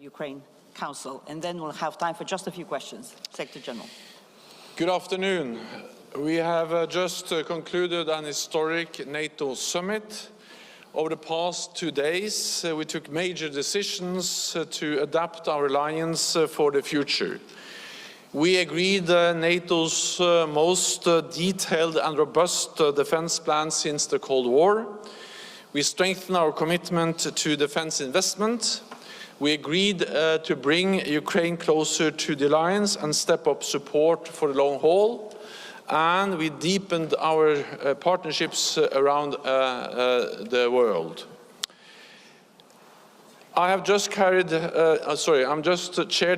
Ukraine Council, and then we'll have time for just a few questions. Secretary General. Good afternoon. We have just concluded an historic NATO summit. Over the past 2 days, we took major decisions to adapt our alliance for the future. We agreed NATO's most detailed and robust defense plan since the Cold War. We strengthened our commitment to defense investment. We agreed to bring Ukraine closer to the alliance and step up support for the long haul. And we deepened our partnerships around the world. I'm just chaired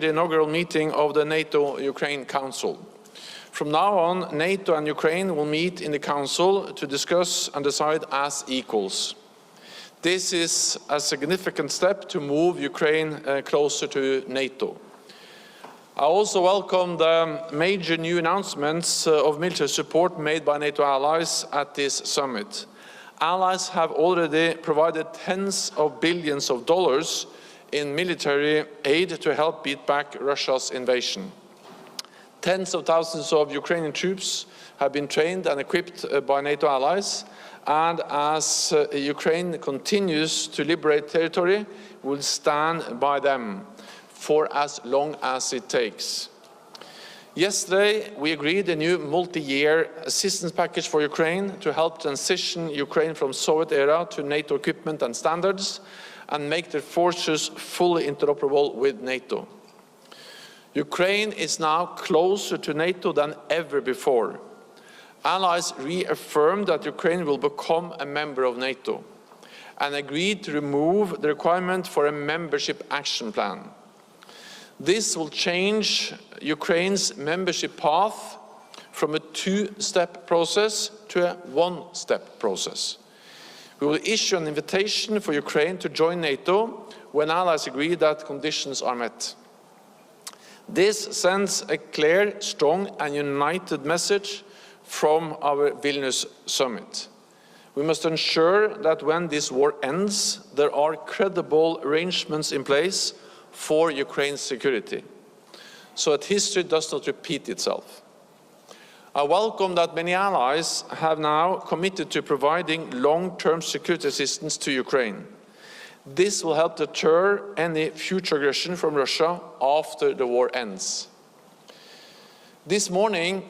the inaugural meeting of the NATO-Ukraine Council. From now on, NATO and Ukraine will meet in the Council to discuss and decide as equals. This is a significant step to move Ukraine closer to NATO. I also welcome the major new announcements of military support made by NATO allies at this summit. Allies have already provided tens of billions of dollars in military aid to help beat back Russia's invasion. Tens of thousands of Ukrainian troops have been trained and equipped by NATO allies, and as Ukraine continues to liberate territory, we will stand by them for as long as it takes. Yesterday, we agreed a new multi-year assistance package for Ukraine to help transition Ukraine from Soviet era to NATO equipment and standards and make their forces fully interoperable with NATO. Ukraine is now closer to NATO than ever before. Allies reaffirmed that Ukraine will become a member of NATO and agreed to remove the requirement for a membership action plan. This will change Ukraine's membership path from a two-step process to a one-step process. We will issue an invitation for Ukraine to join NATO when allies agree that conditions are met. This sends a clear, strong and united message from our Vilnius summit. We must ensure that when this war ends, there are credible arrangements in place for Ukraine's security, so that history does not repeat itself. I welcome that many allies have now committed to providing long-term security assistance to Ukraine. This will help deter any future aggression from Russia after the war ends. This morning,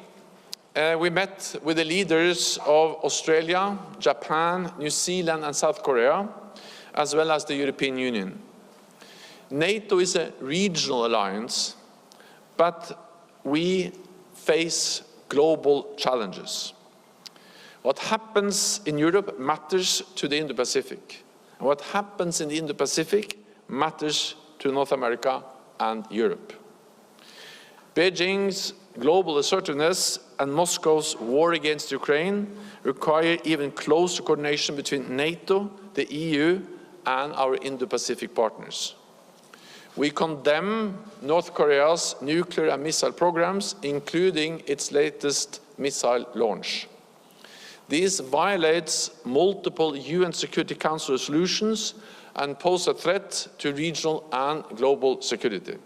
we met with the leaders of Australia, Japan, New Zealand and South Korea, as well as the European Union. NATO is a regional alliance, but we face global challenges. What happens in Europe matters to the Indo-Pacific. And what happens in the Indo-Pacific matters to North America and Europe. Beijing's global assertiveness and Moscow's war against Ukraine require even closer coordination between NATO, the EU, and our Indo-Pacific partners. We condemn North Korea's nuclear and missile programs, including its latest missile launch. This violates multiple UN Security Council resolutions and pose a threat to regional and global security.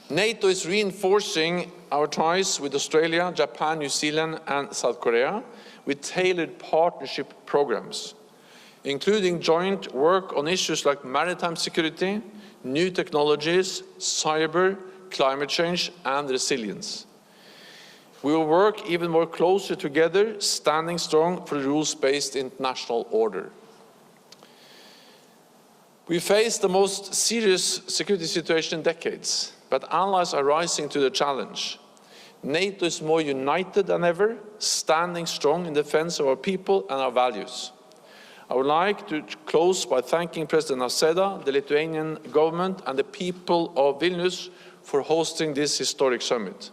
NATO is reinforcing our ties with Australia, Japan, New Zealand and South Korea with tailored partnership programs, including joint work on issues like maritime security, new technologies, cyber, climate change and resilience. We will work even more closely together, standing strong for the rules-based international order. We face the most serious security situation in decades, but allies are rising to the challenge. NATO is more united than ever, standing strong in defense of our people and our values. I would like to close by thanking President Nausėda, the Lithuanian government and the people of Vilnius for hosting this historic summit.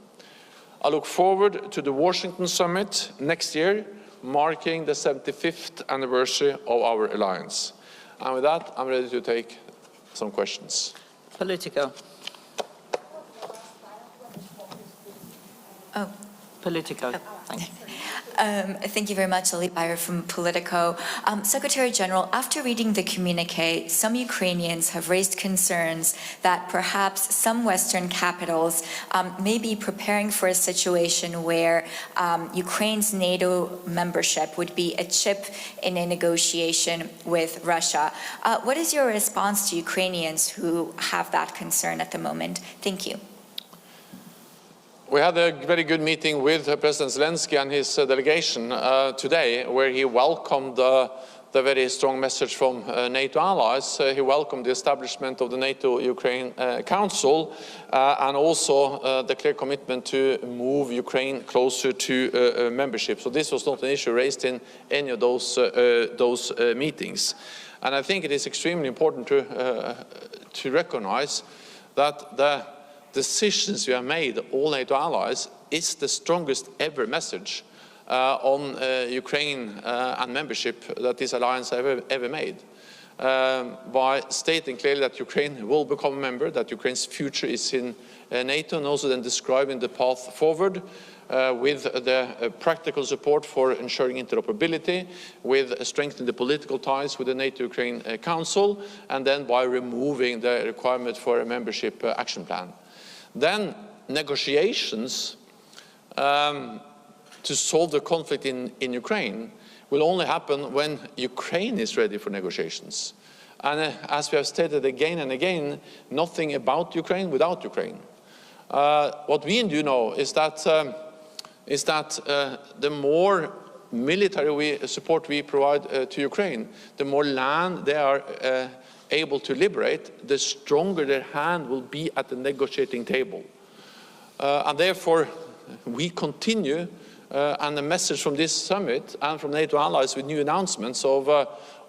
I look forward to the Washington summit next year, marking the 75th anniversary of our alliance. And with that, I'm ready to take some questions. Politico. Politico. Thank you. Thank you very much, Ali Bayer from Politico. Secretary General, after reading the communique, some Ukrainians have raised concerns that perhaps some Western capitals may be preparing for a situation where Ukraine's NATO membership would be a chip in a negotiation with Russia. What is your response to Ukrainians who have that concern at the moment? Thank you. We had a very good meeting with President Zelensky and his delegation today, where he welcomed the very strong message from NATO allies. He welcomed the establishment of the NATO-Ukraine Council and also the clear commitment to move Ukraine closer to membership. So this was not an issue raised in any of those meetings. And I think it is extremely important to recognize that the decisions we have made, all NATO allies, is the strongest ever message on Ukraine and membership that this alliance ever made. By stating clearly that Ukraine will become a member, that Ukraine's future is in NATO, and also then describing the path forward with the practical support for ensuring interoperability, with strengthening the political ties with the NATO-Ukraine Council, and then by removing the requirement for a membership action plan. Then negotiations to solve the conflict in Ukraine will only happen when Ukraine is ready for negotiations. And as we have stated again and again, nothing about Ukraine without Ukraine. What we do know is that the more military support we provide to Ukraine, the more land they are able to liberate, the stronger their hand will be at the negotiating table. And therefore, we continue, and the message from this summit and from NATO allies with new announcements of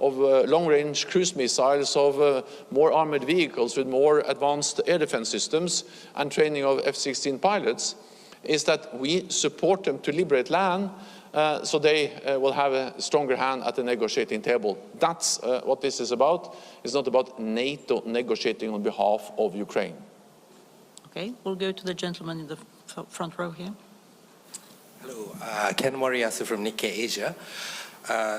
long-range cruise missiles, of more armored vehicles with more advanced air defense systems and training of F-16 pilots, is that we support them to liberate land so they will have a stronger hand at the negotiating table. That's what this is about. It's not about NATO negotiating on behalf of Ukraine. Okay, we'll go to the gentleman in the front row here. Hello, Ken Moriyasu from Nikkei Asia.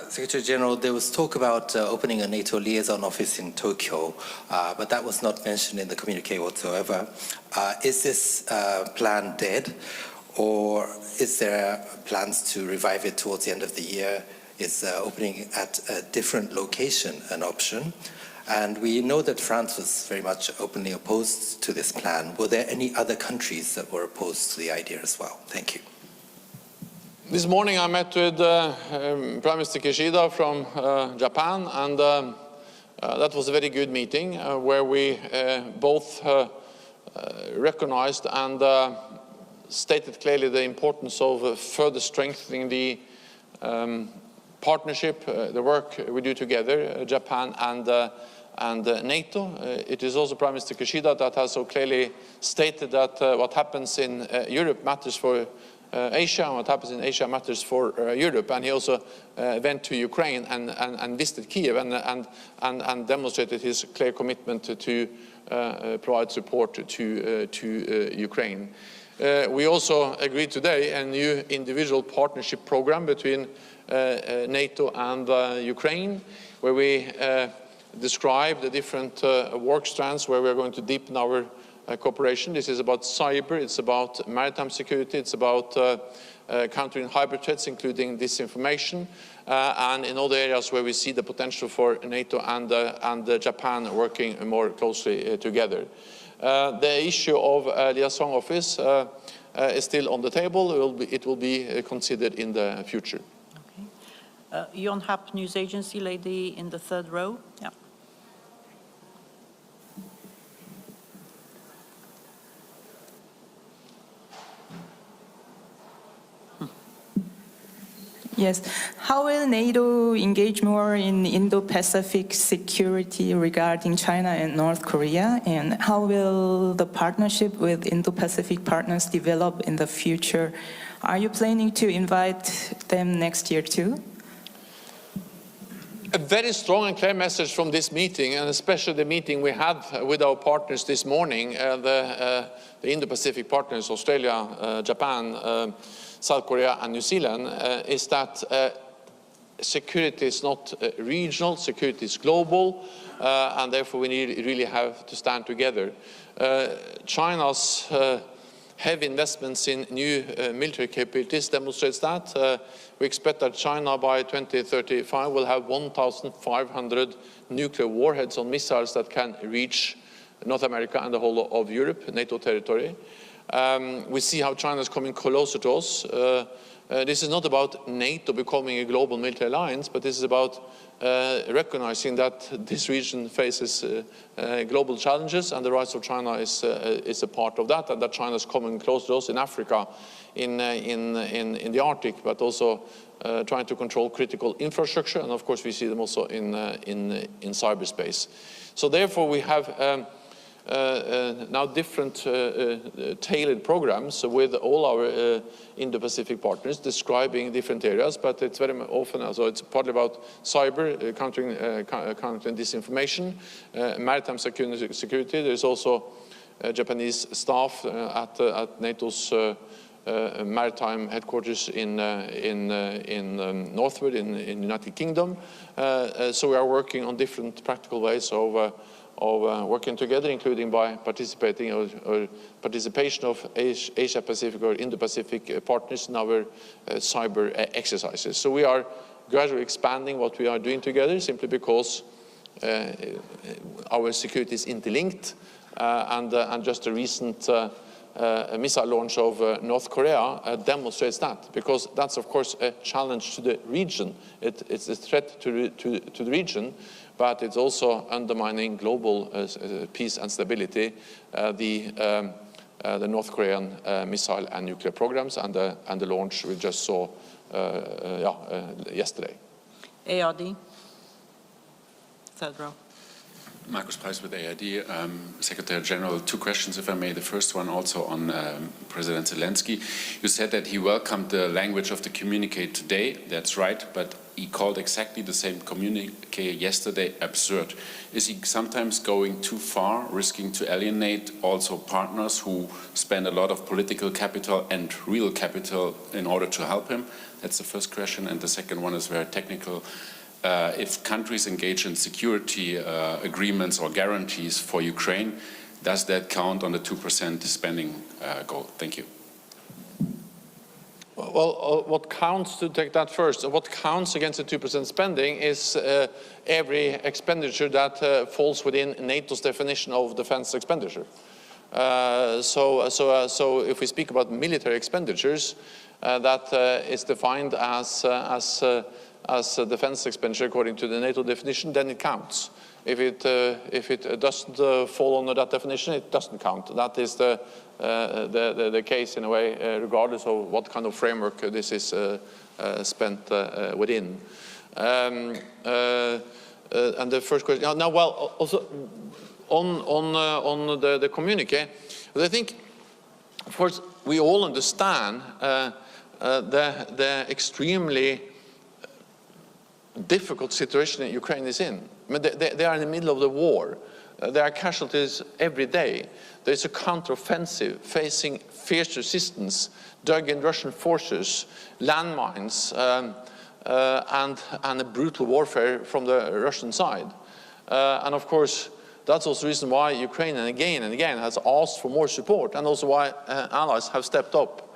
Secretary General, there was talk about opening a NATO liaison office in Tokyo, but that was not mentioned in the communique whatsoever. Is this plan dead, or is there plans to revive it towards the end of the year? Is opening at a different location an option? And we know that France was very much openly opposed to this plan. Were there any other countries that were opposed to the idea as well? Thank you. This morning I met with Prime Minister Kishida from Japan, and that was a very good meeting where we both recognized and stated clearly the importance of further strengthening the partnership, the work we do together, Japan and NATO. It is also Prime Minister Kishida that has so clearly stated that what happens in Europe matters for Asia, and what happens in Asia matters for Europe. And he also went to Ukraine and visited Kiev and demonstrated his clear commitment to provide support to Ukraine. We also agreed today a new individual partnership program between NATO and Ukraine, where we describe the different work strands where we're going to deepen our cooperation. This is about cyber, it's about maritime security, it's about countering hybrid threats, including disinformation, and in other areas where we see the potential for NATO and Japan working more closely together. The issue of liaison office is still on the table. It will be considered in the future. Okay. Yon Hap News Agency, lady in the third row. Yeah. Yes. How will NATO engage more in Indo-Pacific security regarding China and North Korea? And how will the partnership with Indo-Pacific partners develop in the future? Are you planning to invite them next year too? A very strong and clear message from this meeting, and especially the meeting we had with our partners this morning, the Indo-Pacific partners, Australia, Japan, South Korea and New Zealand, is that security is not regional, security is global, and therefore we really have to stand together. China's heavy investments in new military capabilities demonstrates that. We expect that China by 2035 will have 1,500 nuclear warheads on missiles that can reach North America and the whole of Europe, NATO territory. We see how China is coming closer to us. This is not about NATO becoming a global military alliance, but this is about recognizing that this region faces global challenges, and the rise of China is a part of that, and that China is coming close to us in Africa, in the Arctic, but also trying to control critical infrastructure, and of course we see them also in cyberspace. So therefore we have now different tailored programs with all our Indo-Pacific partners describing different areas, but it's very often, also it's partly about cyber, countering disinformation, maritime security. There's also Japanese staff at NATO's maritime headquarters in northward in the United Kingdom. So we are working on different practical ways of working together, including by participating or participation of Asia-Pacific or Indo-Pacific partners in our cyber exercises. So we are gradually expanding what we are doing together, simply because our security is interlinked, and just a recent missile launch of North Korea demonstrates that, because that's of course a challenge to the region. It's a threat to the region, but it's also undermining global peace and stability, the North Korean missile and nuclear programs, and the launch we just saw yesterday. ARD, third row. Markus Preis with ARD. Secretary General, two questions, if I may. The first one also on President Zelensky. You said that he welcomed the language of the communique today. That's right, but he called exactly the same communique yesterday absurd. Is he sometimes going too far, risking to alienate also partners who spend a lot of political capital and real capital in order to help him? That's the first question. And the second one is very technical. If countries engage in security agreements or guarantees for Ukraine, does that count on the 2% spending goal? Thank you. Well, what counts, to take that first, what counts against the 2% spending is every expenditure that falls within NATO's definition of defense expenditure. So if we speak about military expenditures, that is defined as defense expenditure according to the NATO definition, then it counts. If it doesn't fall under that definition, it doesn't count. That is the case in a way, regardless of what kind of framework this is spent within. And the first question now, well, also on the communique, I think, of course, we all understand the extremely difficult situation that Ukraine is in. I mean, they are in the middle of the war. There are casualties every day. There's a counteroffensive facing fierce resistance, dug in Russian forces, landmines, and a brutal warfare from the Russian side. And of course, that's also the reason why Ukraine and again has asked for more support, and also why allies have stepped up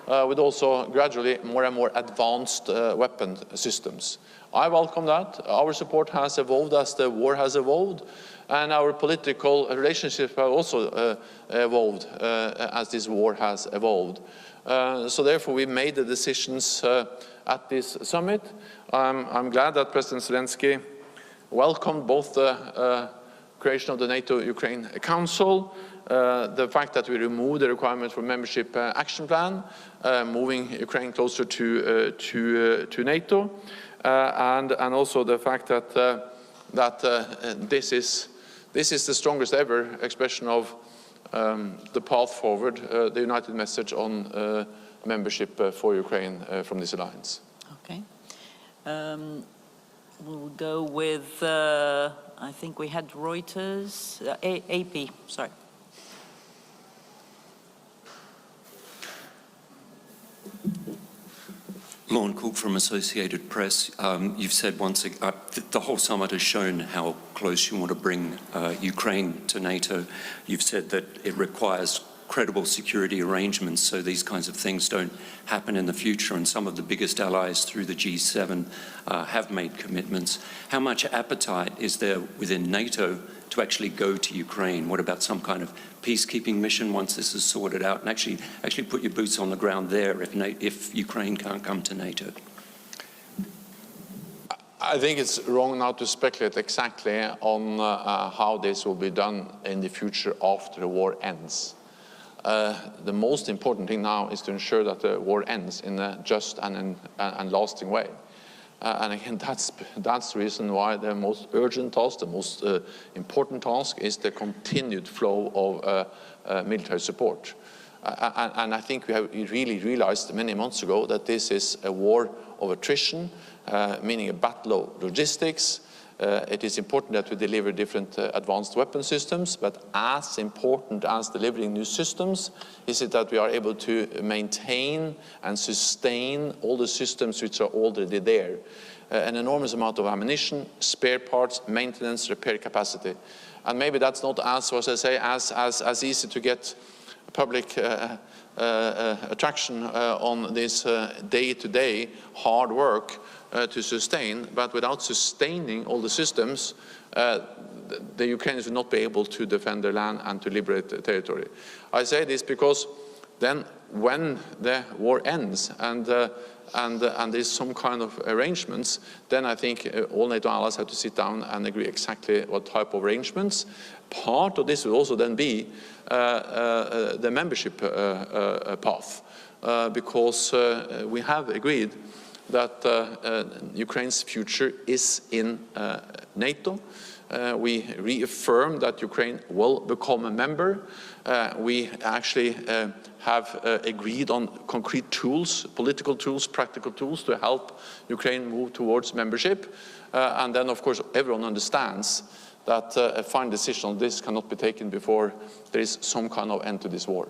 with also gradually more and more advanced weapon systems. I welcome that. Our support has evolved as the war has evolved, and our political relationships have also evolved as this war has evolved. So therefore we made the decisions at this summit. I'm glad that President Zelensky welcomed both the creation of the NATO-Ukraine Council, the fact that we removed the requirement for membership action plan, moving Ukraine closer to NATO, and also the fact that this is the strongest ever expression of the path forward, the united message on membership for Ukraine from this alliance. Okay. We'll go with, I think we had Reuters, AP, sorry. Lorne Cook from Associated Press. You've said once again, the whole summit has shown how close you want to bring Ukraine to NATO. You've said that it requires credible security arrangements so these kinds of things don't happen in the future, and some of the biggest allies through the G7 have made commitments. How much appetite is there within NATO to actually go to Ukraine? What about some kind of peacekeeping mission once this is sorted out, and actually put your boots on the ground there if Ukraine can't come to NATO? I think it's wrong now to speculate exactly on how this will be done in the future after the war ends. The most important thing now is to ensure that the war ends in a just and lasting way. And again, that's the reason why the most urgent task, the most important task, is the continued flow of military support. And I think we really realized many months ago that this is a war of attrition, meaning a battle of logistics. It is important that we deliver different advanced weapon systems, but as important as delivering new systems is it that we are able to maintain and sustain all the systems which are already there. An enormous amount of ammunition, spare parts, maintenance, repair capacity. And maybe that's not as easy to get public attraction on this day-to-day hard work to sustain, but without sustaining all the systems, the Ukrainians will not be able to defend their land and to liberate the territory. I say this because then when the war ends and there's some kind of arrangements, then I think all NATO allies have to sit down and agree exactly what type of arrangements. Part of this will also then be the membership path, because we have agreed that Ukraine's future is in NATO. We reaffirm that Ukraine will become a member. We actually have agreed on concrete tools, political tools, practical tools to help Ukraine move towards membership. And then, of course, everyone understands that a final decision on this cannot be taken before there is some kind of end to this war.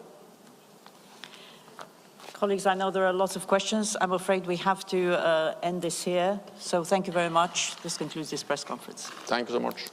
Colleagues, I know there are lots of questions. I'm afraid we have to end this here. So thank you very much. This concludes this press conference. Thank you so much.